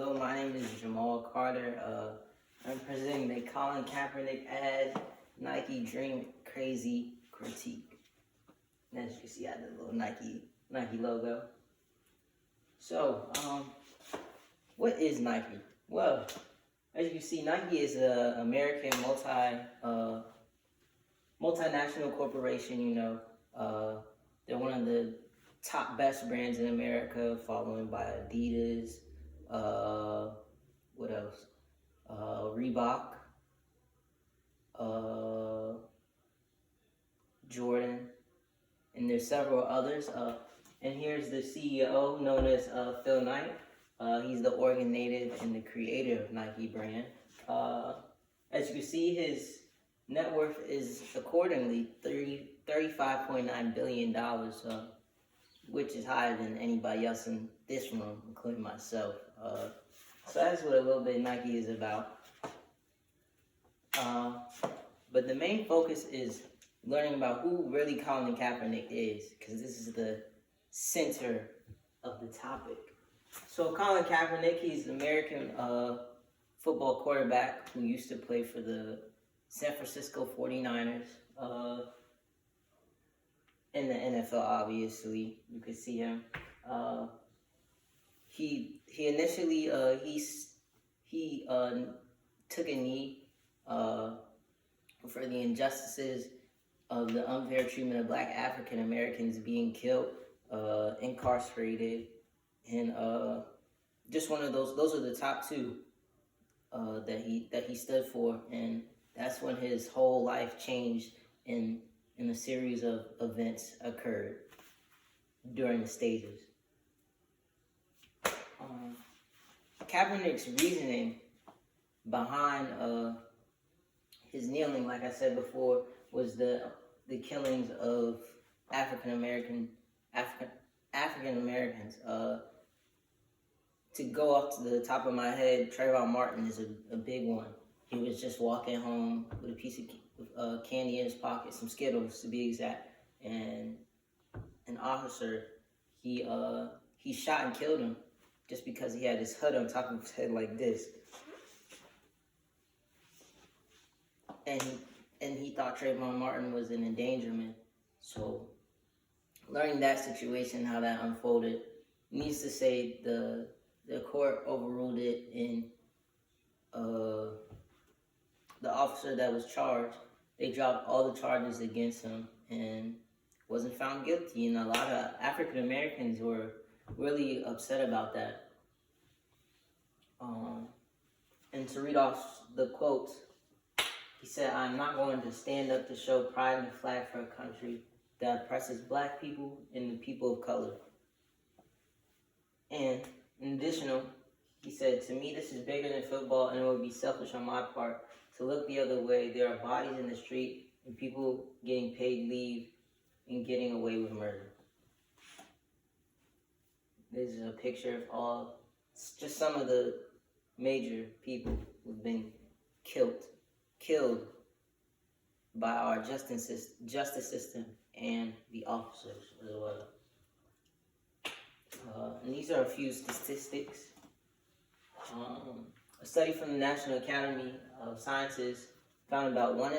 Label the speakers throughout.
Speaker 1: Hello, my name is Jamal Carter. I'm presenting the Colin Kaepernick ad, Nike Dream Crazy Critique. And as you can see, I have the little Nike logo. So, what is Nike? Well, as you can see, Nike is an American multinational corporation. They're one of the top best brands in America, followed by Adidas. What else? Reebok, Jordan, and there's several others. And here's the CEO, known as Phil Knight. He's the Oregon native and the creator of Nike brand. As you can see, his net worth is accordingly $35.9 billion, which is higher than anybody else in this room, including myself. So that's what a little bit Nike is about. But the main focus is learning about who really Colin Kaepernick is, because this is the center of the topic. So Colin Kaepernick, he's an American football quarterback who used to play for the San Francisco 49ers. In the NFL, obviously, you could see him. He initially took a knee for the injustices of the unfair treatment of Black African Americans being killed, incarcerated, and just one of those. Those are the top two that he stood for, and that's when his whole life changed in a series of events occurred during the stages. Kaepernick's reasoning behind his kneeling, like I said before, was the killings of African Americans. To go up to the top of my head, Trayvon Martin is a big one. He was just walking home with a piece of candy in his pocket, some Skittles to be exact, and an officer, he shot and killed him just because he had his hood on top of his head like this. And he thought Trayvon Martin was an endangerment. So learning that situation, how that unfolded, needs to say the court overruled it, and the officer that was charged, they dropped all the charges against him and wasn't found guilty. And a lot of African Americans were really upset about that. And to read off the quotes, he said, "I'm not going to stand up to show pride in the flag for a country that oppresses Black people and the people of color." And in addition, he said, "To me, this is bigger than football, and it would be selfish on my part to look the other way. There are bodies in the street and people getting paid leave and getting away with murder." This is a picture of just some of the major people who've been killed by our justice system and the officers as well. And these are a few statistics. A study from the National Academy of Sciences found about 1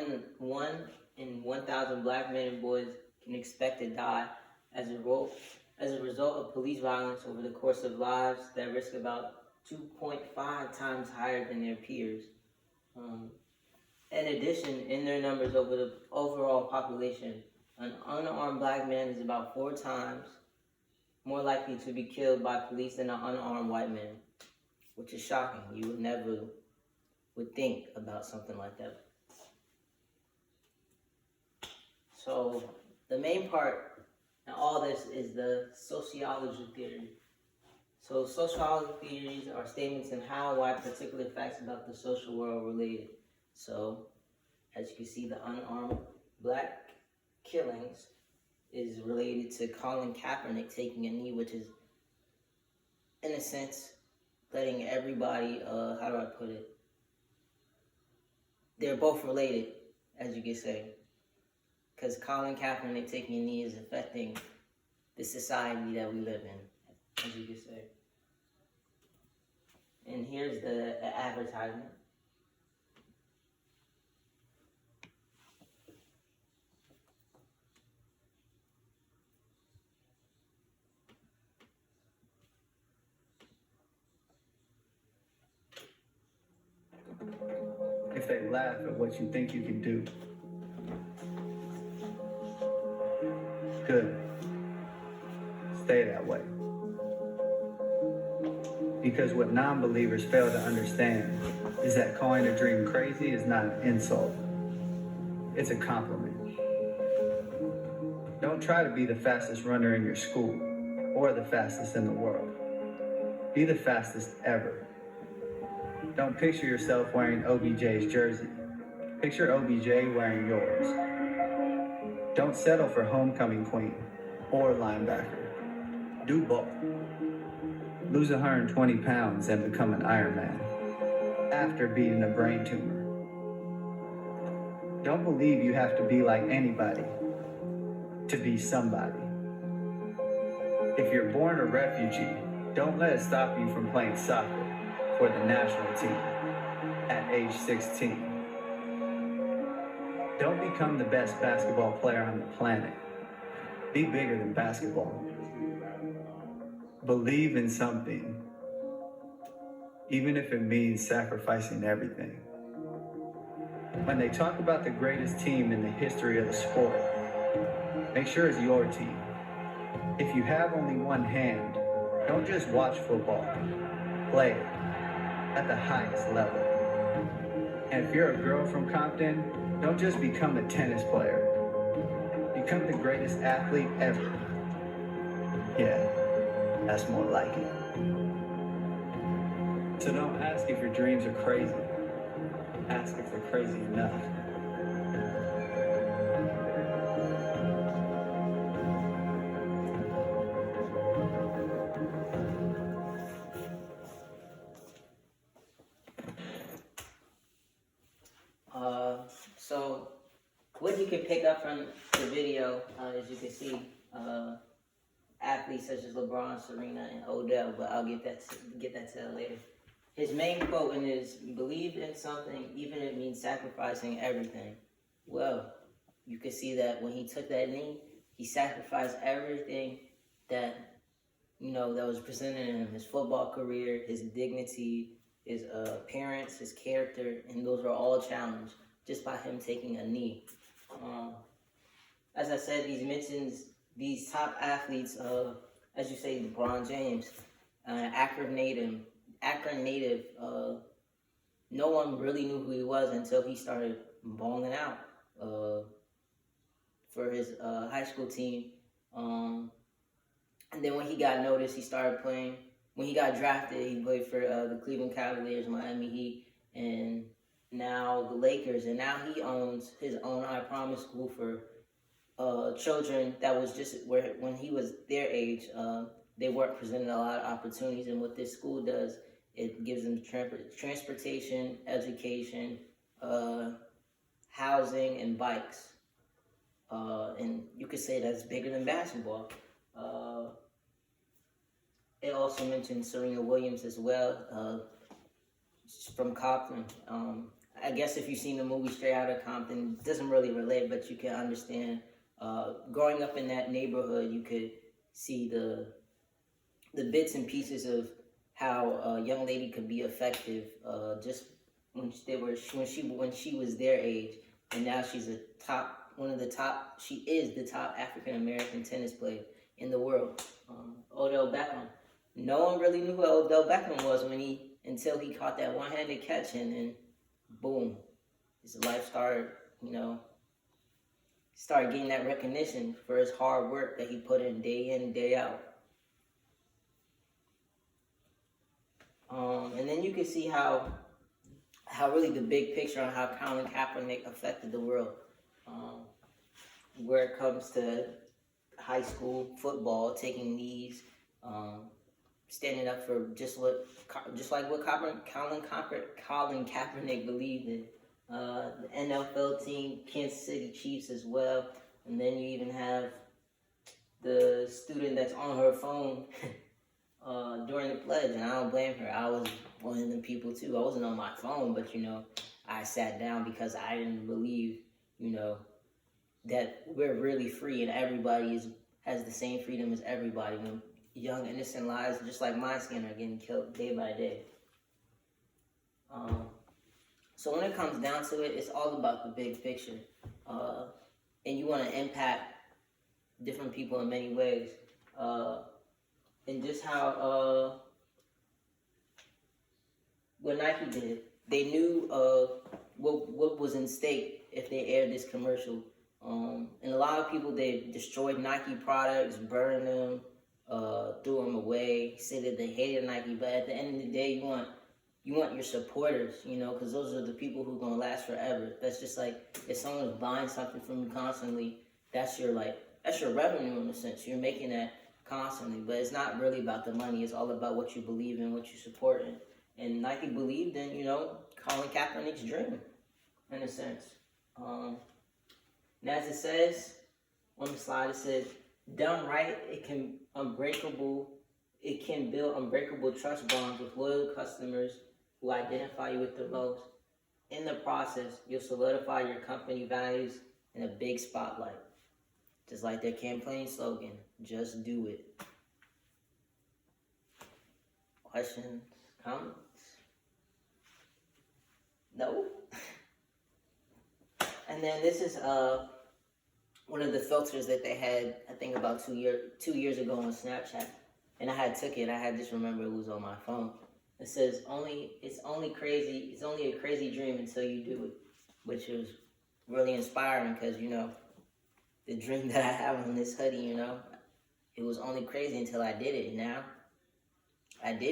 Speaker 1: in 1,000 Black men and boys can expect to die as a result of police violence over the course of lives that risk about 2.5 times higher than their peers. In addition, in their numbers over the overall population, an unarmed Black man is about 4 times more likely to be killed by police than an unarmed white man, which is shocking. You would never think about something like that. So the main part in all this is the sociology theory. So sociology theories are statements in how, why particular facts about the social world are related. So as you can see, the unarmed Black killings is related to Colin Kaepernick taking a knee, which is, in a sense, letting everybody, how do I put it? They're both related, as you could say. Because Colin Kaepernick taking a knee is affecting the society that we live in, as you could say. And And here's the advertisement.
Speaker 2: If they laugh at what you think you can do, good. Stay that way. Because what non-believers fail to understand is that calling a dream crazy is not an insult. It's a compliment. Don't try to be the fastest runner in your school or the fastest in the world. Be the fastest ever. Don't picture yourself wearing OBJ's jersey. Picture OBJ wearing yours. Don't settle for homecoming queen or linebacker. Do both. Lose 120 pounds and become an Ironman after beating a brain tumor. Don't believe you have to be like anybody to be somebody. If you're born a refugee, don't let it stop you from playing soccer for the national team at age 16. Don't become the best basketball player on the planet. Be bigger than basketball. Believe in something, even if it means sacrificing everything. When they talk about the greatest team in the history of the sport, make sure it's your team. If you have only one hand, don't just watch football. Play it at the highest level. And if you're a girl from Compton, don't just become a tennis player. Become the greatest athlete ever. Yeah, that's more like it. So don't ask if your dreams are crazy. Ask if they're crazy enough.
Speaker 1: So what you can pick up from the video, as you can see, athletes such as LeBron, Serena, and Odell, but I'll get that to that later. His main quote is, believe in something, even if it means sacrificing everything. Well, you can see that when he took that knee, he sacrificed everything that, that was presented in him, his football career, his dignity, his appearance, his character, and those were all challenged just by him taking a knee. As I said, these top athletes, as you say, LeBron James, Akron native, no one really knew who he was until he started balling out for his high school team. And then when he got noticed, he started playing. When he got drafted, he played for the Cleveland Cavaliers, Miami Heat, and now the Lakers. And now he owns his own I Promise school for children that was just when he was their age, they weren't presented a lot of opportunities. And what this school does, it gives them transportation, education, housing, and bikes. And you could say that's bigger than basketball. It also mentioned Serena Williams as well, from Compton. I guess if you've seen the movie Straight Outta Compton, it doesn't really relate, but you can understand. Growing up in that neighborhood, you could see the bits and pieces of how a young lady could be effective just when she was their age, and now she's she is the top African American tennis player in the world. Odell Beckham. No one really knew who Odell Beckham was until he caught that one-handed catch, and then boom, his life started getting that recognition for his hard work that he put in, day out. And then you can see how really the big picture on how Colin Kaepernick affected the world. Where it comes to high school football, taking knees, standing up for just like what Colin Kaepernick believed in. The NFL team, Kansas City Chiefs as well. And then you even have the student that's on her phone during the pledge, and I don't blame her. I was on the people too. I wasn't on my phone, but I sat down because I didn't believe, that we're really free and everybody has the same freedom as everybody. When young innocent lives, just like my skin, are getting killed day by day. So when it comes down to it, it's all about the big picture, and you want to impact different people in many ways, and just how what Nike did, they knew what was in stake if they aired this commercial. And a lot of people, they destroyed Nike products, burned them, threw them away, said that they hated Nike. But at the end of the day, you want your supporters, because those are the people who are gonna last forever. That's just like if someone's buying something from you constantly, that's your revenue in a sense. You're making that constantly, but it's not really about the money. It's all about what you believe in, what you support in. And Nike believed in, Colin Kaepernick's dream, in a sense. And as it says on the slide, it says, done right, it can build unbreakable trust bonds with loyal customers who identify you with the most. In the process, you'll solidify your company values in a big spotlight. Just like their campaign slogan, just do it. Questions? Comments? No? And then this is one of the filters that they had, I think about 2 years ago on Snapchat. And I took it. I just remember it was on my phone. It says it's only a crazy dream until you do it, which was really inspiring because the dream that I have on this hoodie, it was only crazy until I did it. Now I did it.